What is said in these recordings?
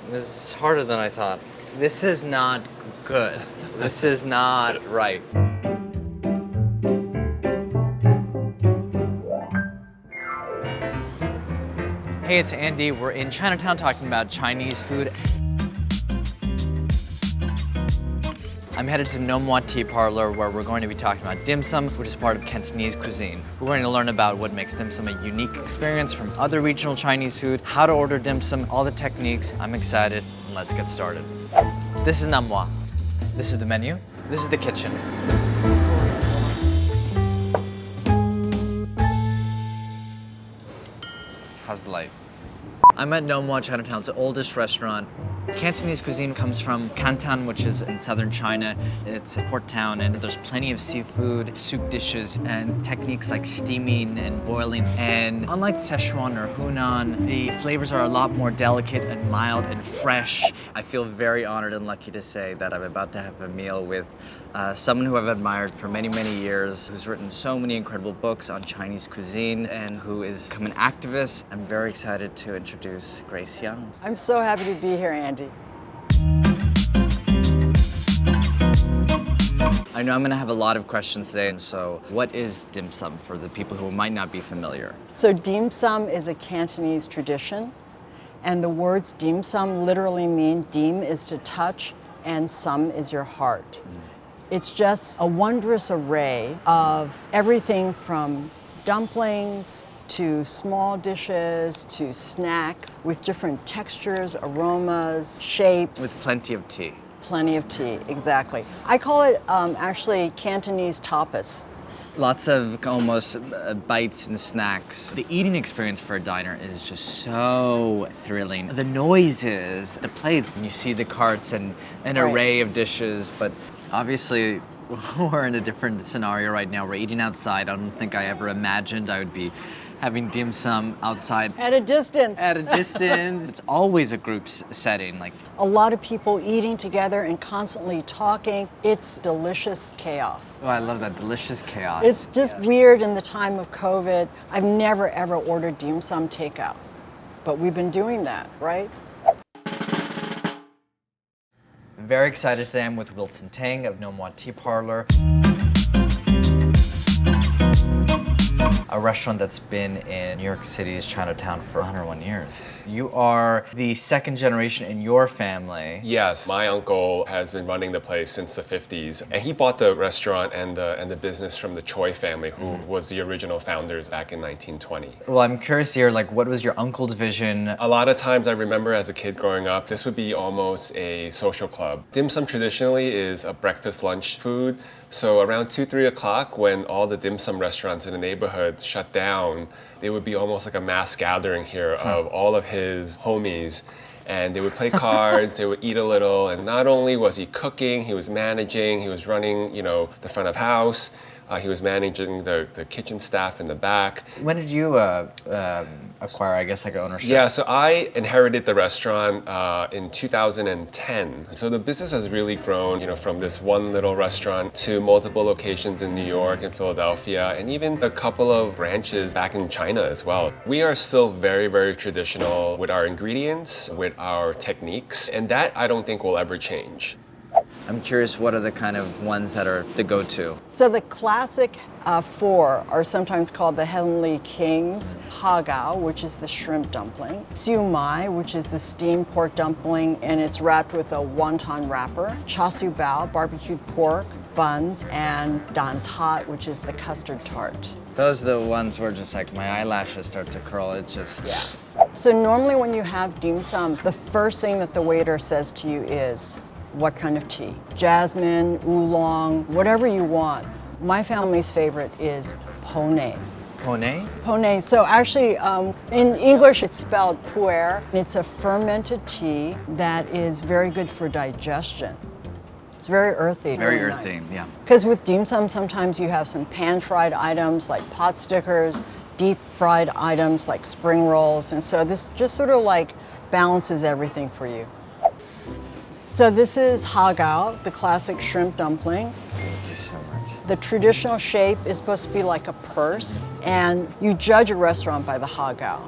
This is harder than I thought. This is not good. This is not right. Hey, it's Andy. We're in Chinatown talking about Chinese food. I'm headed to Nom Wah Tea Parlor, where we're going to be talking about dim sum, which is part of Cantonese cuisine. We're going to learn about what makes dim sum a unique experience from other regional Chinese food, how to order dim sum, all the techniques. I'm excited, and let's get started. This is Nom Wah. This is the menu. This is the kitchen. How's the light? I'm at Nom Wah Chinatown's oldest restaurant. Cantonese cuisine comes from Canton, which is in southern China. It's a port town, and there's plenty of seafood, soup dishes, and techniques like steaming and boiling. And unlike Szechuan or Hunan, the flavors are a lot more delicate and mild and fresh. I feel very honored and lucky to say that I'm about to have a meal with someone who I've admired for many, many years, who's written so many incredible books on Chinese cuisine and who is become an activist. I'm very excited to introduce Grace Young. I'm so happy to be here, Andy. I know I'm gonna have a lot of questions today, and so what is dim sum for the people who might not be familiar? So dim sum is a Cantonese tradition, and the words dim sum literally mean dim is to touch and sum is your heart. It's just a wondrous array of everything from dumplings to small dishes to snacks with different textures, aromas, shapes. With plenty of tea. Plenty of tea, exactly. I call it actually Cantonese tapas. Lots of almost bites and snacks. The eating experience for a diner is just so thrilling. The noises, the plates, and you see the carts and an array of dishes, but obviously we're in a different scenario right now. We're eating outside. I don't think I ever imagined I would be having dim sum outside. At a distance. At a distance. It's always a group setting. Like a lot of people eating together and constantly talking. It's delicious chaos. Oh, I love that, delicious chaos. It's just weird in the time of COVID. I've never ever ordered dim sum takeout, but we've been doing that, right? Very excited today. I'm with Wilson Tang of Nom Wah Tea Parlor, a restaurant that's been in New York City's Chinatown for 101 years. You are the second generation in your family. Yes, my uncle has been running the place since the 50s, and he bought the restaurant and the business from the Choi family, who was the original founders back in 1920. Well, I'm curious here, like, what was your uncle's vision? A lot of times I remember as a kid growing up, this would be almost a social club. Dim sum traditionally is a breakfast lunch food. So around 2, 3 o'clock, when all the dim sum restaurants in the neighborhood shut down, it would be almost like a mass gathering here of all of his homies. And they would play cards, they would eat a little, and not only was he cooking, he was managing, he was running, the front of house, he was managing the kitchen staff in the back. When did you acquire, I guess, like ownership? Yeah, so I inherited the restaurant in 2010. So the business has really grown, from this one little restaurant to multiple locations in New York and Philadelphia, and even a couple of branches back in China as well. We are still very, very traditional with our ingredients, with our techniques, and that I don't think will ever change. I'm curious, what are the kind of ones that are the go-to? So the classic four are sometimes called the Heavenly Kings. Hagao, which is the shrimp dumpling. Siu mai, which is the steamed pork dumpling, and it's wrapped with a wonton wrapper. Cha siu bao, barbecued pork, buns, and dan tat, which is the custard tart. Those are the ones where just like my eyelashes start to curl. It's just, yeah. So normally when you have dim sum, the first thing that the waiter says to you is, what kind of tea? Jasmine, oolong, whatever you want. My family's favorite is pone. Pone? Pone. So actually, in English, it's spelled pu'er. It's a fermented tea that is very good for digestion. It's very earthy. Very really earthy, nice. Yeah. Because with dim sum, sometimes you have some pan-fried items like pot stickers, deep-fried items like spring rolls, and so this just sort of like balances everything for you. So this is hagao, the classic shrimp dumpling. Thank you so much. The traditional shape is supposed to be like a purse, and you judge a restaurant by the hagao.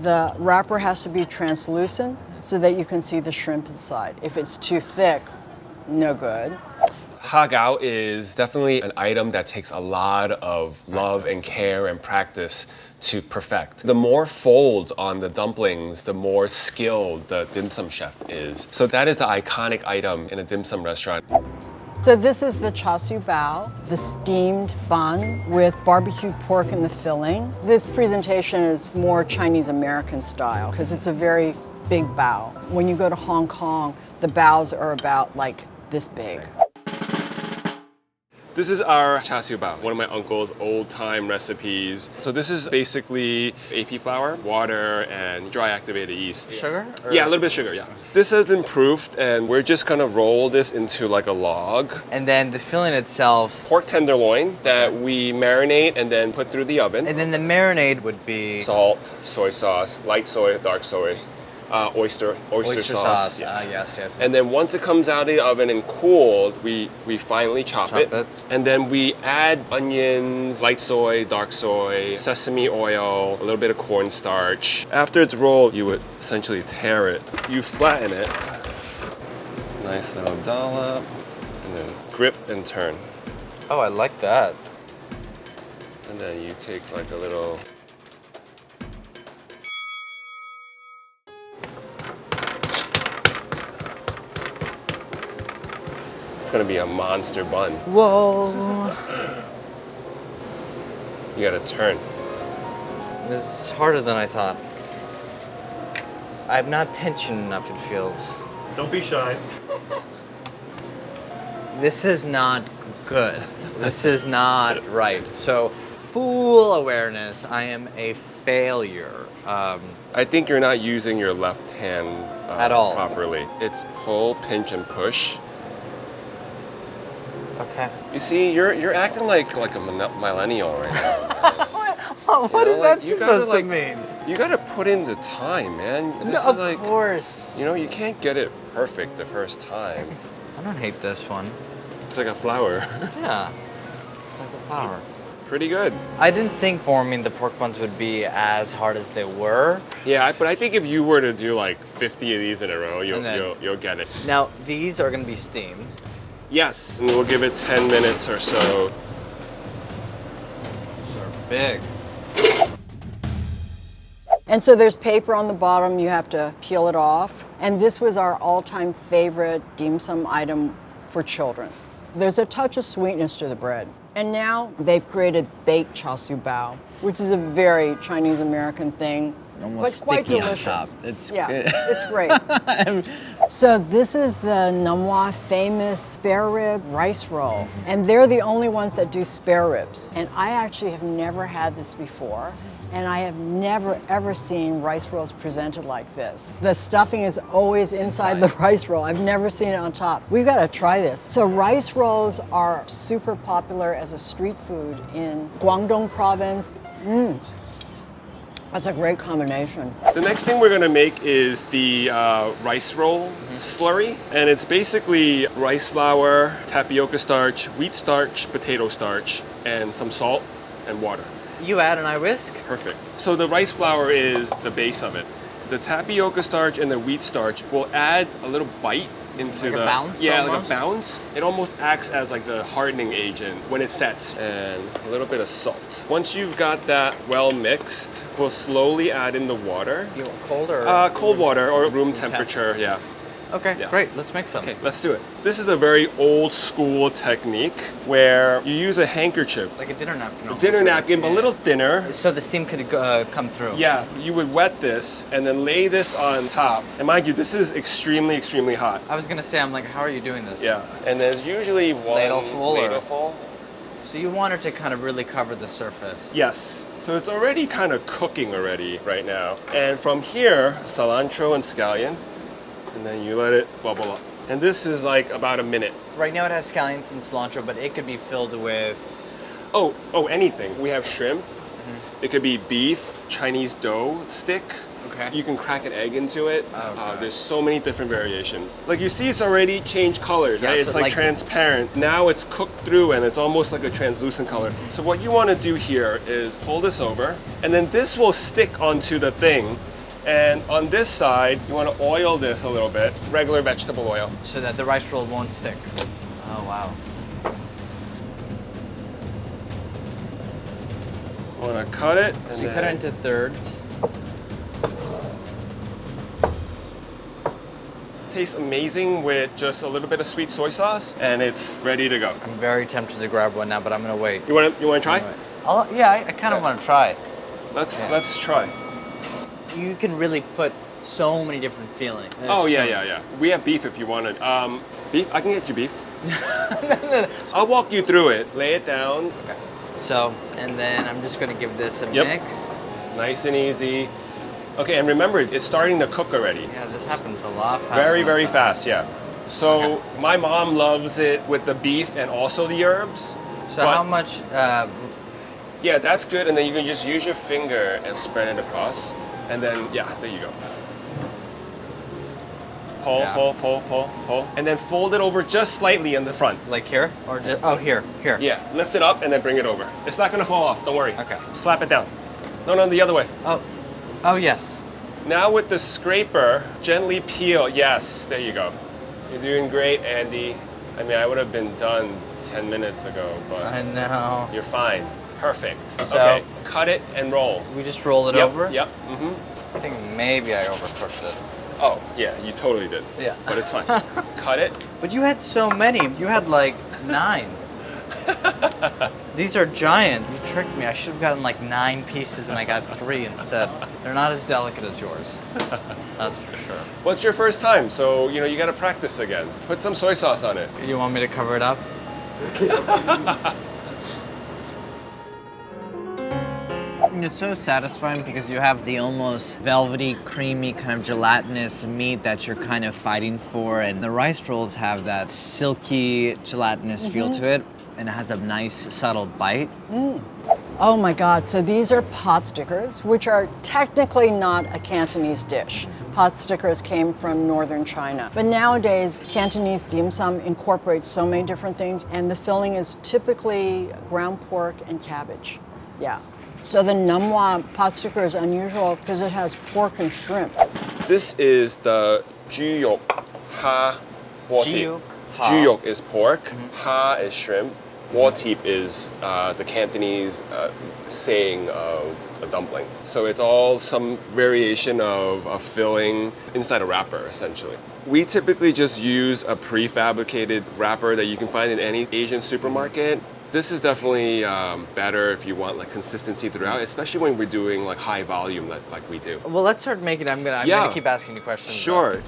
The wrapper has to be translucent, so that you can see the shrimp inside. If it's too thick, no good. Hagao is definitely an item that takes a lot of love and care and practice to perfect. The more folds on the dumplings, the more skilled the dim sum chef is. So that is the iconic item in a dim sum restaurant. So this is the char siu bao, the steamed bun with barbecued pork in the filling. This presentation is more Chinese American style because it's a very big bao. When you go to Hong Kong, the baos are about like this big. This is our char siu bao, one of my uncle's old-time recipes. So this is basically AP flour, water, and dry activated yeast. Sugar? Yeah, a little bit of sugar, yeah. This has been proofed, and we're just gonna roll this into like a log. And then the filling itself. Pork tenderloin that we marinate and then put through the oven. And then the marinade would be Salt, soy sauce, light soy, dark soy, oyster sauce. Yeah. Yes. And then once it comes out of the oven and cooled, we finally chop it. And then we add onions, light soy, dark soy, sesame oil, a little bit of cornstarch. After it's rolled, you would essentially tear it. You flatten it. Nice little dollop. And then grip and turn. Oh, I like that. And then you take like a little... It's gonna be a monster bun. Whoa. You gotta turn. This is harder than I thought. I'm not pinching enough, it feels. Don't be shy. This is not good. This is not right. So, full awareness, I am a failure. I think you're not using your left hand At all. properly. It's pull, pinch, and push. Okay. You see, you're acting like a millennial right now. What is that you gotta, supposed to mean? You gotta put in the time, man. This No, is like, of course. you know, you can't get it perfect the first time. I don't hate this one. It's like a flower. Yeah. It's like a flower. Pretty good. I didn't think forming the pork buns would be as hard as they were. Yeah, but I think if you were to do like 50 of these in a row, And then- you'll get it. Now, these are gonna be steamed. Yes, and we'll give it 10 minutes or so. These are big. And so there's paper on the bottom, you have to peel it off. And this was our all-time favorite dim sum item for children. There's a touch of sweetness to the bread. And now they've created baked char siu bao, which is a very Chinese American thing, Almost but quite sticky on delicious. top. It's yeah, good. it's great. So this is the Nom Wah famous spare rib rice roll. And they're the only ones that do spare ribs. And I actually have never had this before. And I have never ever seen rice rolls presented like this. The stuffing is always inside the rice roll. I've never seen it on top. We've got to try this. So rice rolls are super popular as a street food in Guangdong province. That's a great combination. The next thing we're gonna make is the rice roll slurry. And it's basically rice flour, tapioca starch, wheat starch, potato starch, and some salt and water. You add and I whisk? Perfect. So the rice flour is the base of it. The tapioca starch and the wheat starch will add a little bite into Like a bounce yeah, almost? like a bounce. It almost acts as like the hardening agent when it sets, and a little bit of salt. Once you've got that well mixed, we'll slowly add in the water. You want cold or? Cold water or room temperature, yeah. Okay, Yeah. great. Let's make some. Okay, let's do it. This is a very old school technique where you use a handkerchief, Like a dinner napkin. a almost, dinner right? napkin, but a little thinner. So the steam could come through. Yeah, you would wet this and then lay this on top. And mind you, this is extremely, extremely hot. I was gonna say, I'm like, how are you doing this? Yeah, and there's usually one Ladleful or- ladleful. So you want it to kind of really cover the surface. Yes, so it's already kind of cooking already right now. And from here, cilantro and scallion, and then you let it bubble up. And this is like about a minute. Right now it has scallions and cilantro, but it could be filled with. Oh, anything. We have shrimp. It could be beef, Chinese dough stick. Okay. You can crack an egg into it. Okay. There's so many different variations. Like you see, it's already changed colors, Yeah, right? so It's like like- transparent. Now it's cooked through and it's almost like a translucent color. So what you want to do here is pull this over, and then this will stick onto the thing And on this side, you want to oil this a little bit, regular vegetable oil. So that the rice roll won't stick. Oh, wow. You want to cut it. And So you cut it into thirds. Tastes amazing with just a little bit of sweet soy sauce, and it's ready to go. I'm very tempted to grab one now, but I'm gonna wait. You want to try? Yeah, I kind of want to try it. Let's try. You can really put so many different feelings. Oh yeah. We have beef if you want it. Beef? I can get you beef. No. I'll walk you through it. Lay it down. Okay. So, and then I'm just gonna give this a mix. Nice and easy. Okay, and remember, it's starting to cook already. Yeah, this happens a lot faster. Very fast, yeah. So my mom loves it with the beef and also the herbs. So how much? Yeah, that's good. And then you can just use your finger and spread it across. And then, yeah, there you go. Pull. And then fold it over just slightly in the front. Like here? Or just, here. Yeah, lift it up and then bring it over. It's not gonna fall off, don't worry. Okay. Slap it down. No, the other way. Oh, yes. Now with the scraper, gently peel. Yes, there you go. You're doing great, Andy. I mean, I would have been done 10 minutes ago, but I know. you're fine. Perfect. So, okay, cut it and roll. We just roll it over? Yep. I think maybe I overcooked it. Oh, yeah, you totally did. Yeah. But it's fine. Cut it. But you had so many. You had like 9. These are giant. You tricked me. I should have gotten like 9 pieces and I got 3 instead. They're not as delicate as yours. That's for sure. Well, it's your first time, so you got to practice again. Put some soy sauce on it. You want me to cover it up? It's so satisfying because you have the almost velvety, creamy, kind of gelatinous meat that you're kind of fighting for, and the rice rolls have that silky, gelatinous feel to it, and it has a nice, subtle bite. Oh my God, so these are potstickers, which are technically not a Cantonese dish. Potstickers came from northern China. But nowadays, Cantonese dim sum incorporates so many different things, and the filling is typically ground pork and cabbage. Yeah. So the Nom Wah potsticker is unusual because it has pork and shrimp. This is the Juyok Ha Wah Tea. Juyok is pork, Ha is shrimp, Wah Tea is the Cantonese saying of a dumpling. So it's all some variation of a filling inside a wrapper, essentially. We typically just use a prefabricated wrapper that you can find in any Asian supermarket. This is definitely better if you want like consistency throughout, especially when we're doing like high volume like we do. Well, let's start making it. I'm gonna keep asking you questions. Sure.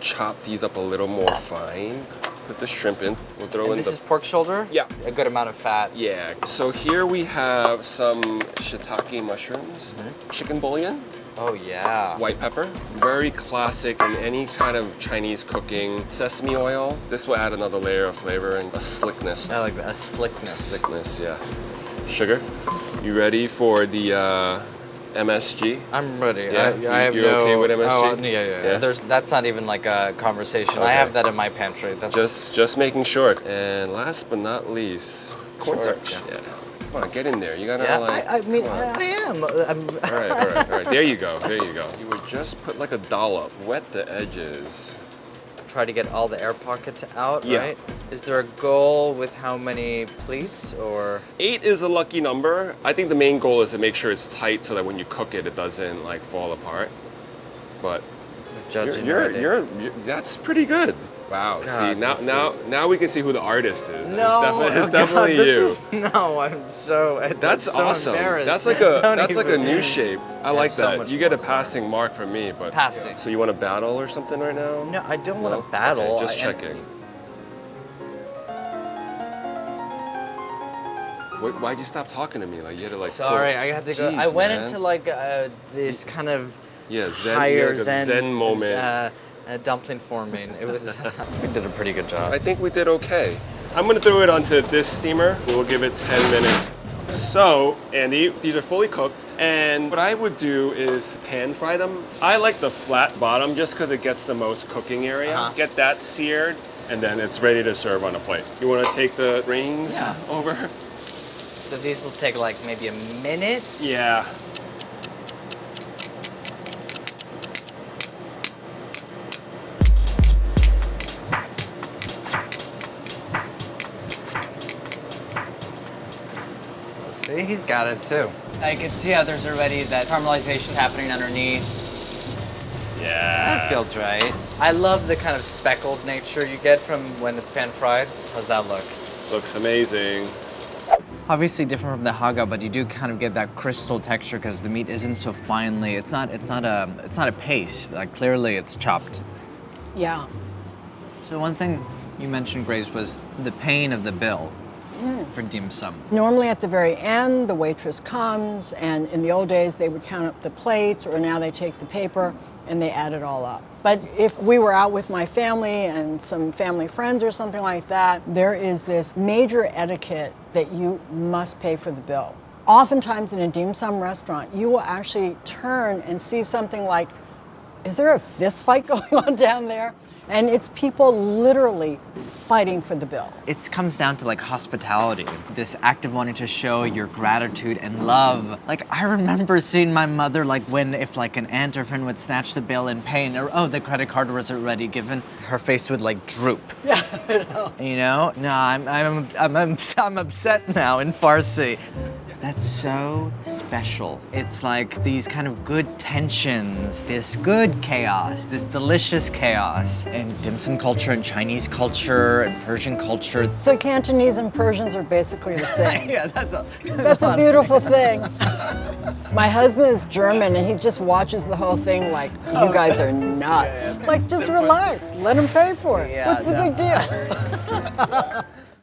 Chop these up a little more fine. Put the shrimp in. We'll throw in this is pork shoulder? Yeah. A good amount of fat. Yeah. So here we have some shiitake mushrooms, chicken bouillon, Oh yeah. white pepper. Very classic in any kind of Chinese cooking. Sesame oil. This will add another layer of flavor and a slickness. I like that. A slickness. Slickness, yeah. Sugar. You ready for the MSG? I'm ready. Yeah? I have You're no. okay with MSG? Oh, yeah. That's not even like a conversation. I Okay. have that in my pantry. That's Just making sure. And last but not least, cornstarch. Sure, Yeah. Come on, get in there. You gotta Yeah, like. I mean, come on. I am. All right. There you go. You would just put like a dollop. Wet the edges. Try to get all the air pockets out, Yeah. right? Is there a goal with how many pleats or? 8 is a lucky number. I think the main goal is to make sure it's tight so that when you cook it, it doesn't like fall apart. But Judging you're that's pretty good. Wow. God, See now we can see who the artist is. No, it's definitely you. I'm so. That's so awesome. embarrassed. That's like a new shape. I like so that. much You get a more. passing mark from me, but Passing. So you want to battle or something right now? No, I don't want No? to battle. Okay, just checking. Why'd you stop talking to me? Like you had to like. Sorry, I had to go. Jeez, I went man. into like this kind of Zen, higher like a zen moment. Dumpling forming. It was. We did a pretty good job. I think we did okay. I'm gonna throw it onto this steamer. We'll give it 10 minutes. So, Andy, these are fully cooked. And what I would do is pan fry them. I like the flat bottom just because it gets the most cooking area. Get that seared, and then it's ready to serve on a plate. You wanna take the rings over? So these will take like maybe a minute. Yeah. He's got it too. I can see how there's already that caramelization happening underneath. Yeah. That feels right. I love the kind of speckled nature you get from when it's pan fried. How's that look? Looks amazing. Obviously different from the haga, but you do kind of get that crystal texture because the meat isn't so finely. It's not a paste. Like clearly it's chopped. Yeah. So one thing you mentioned, Grace, was the paying of the bill for dim sum. Normally at the very end, the waitress comes, and in the old days, they would count up the plates, or now they take the paper and they add it all up. But if we were out with my family and some family friends or something like that, there is this major etiquette that you must pay for the bill. Oftentimes in a dim sum restaurant, you will actually turn and see something like, is there a fist fight going on down there? And it's people literally fighting for the bill. It comes down to like hospitality, this act of wanting to show your gratitude and love. Like I remember seeing my mother if an aunt or friend would snatch the bill and pay, or oh, the credit card was already given, her face would like droop. Yeah, I know. You know? No, I'm upset now in Farsi. That's so special. It's like these kind of good tensions, this good chaos, this delicious chaos. And dim sum culture and Chinese culture and Persian culture. So Cantonese and Persians are basically the same. Yeah, that's a beautiful thing. My husband is German and he just watches the whole thing like, you guys are nuts. Like, just relax, let him pay for it. Yeah, What's the big deal?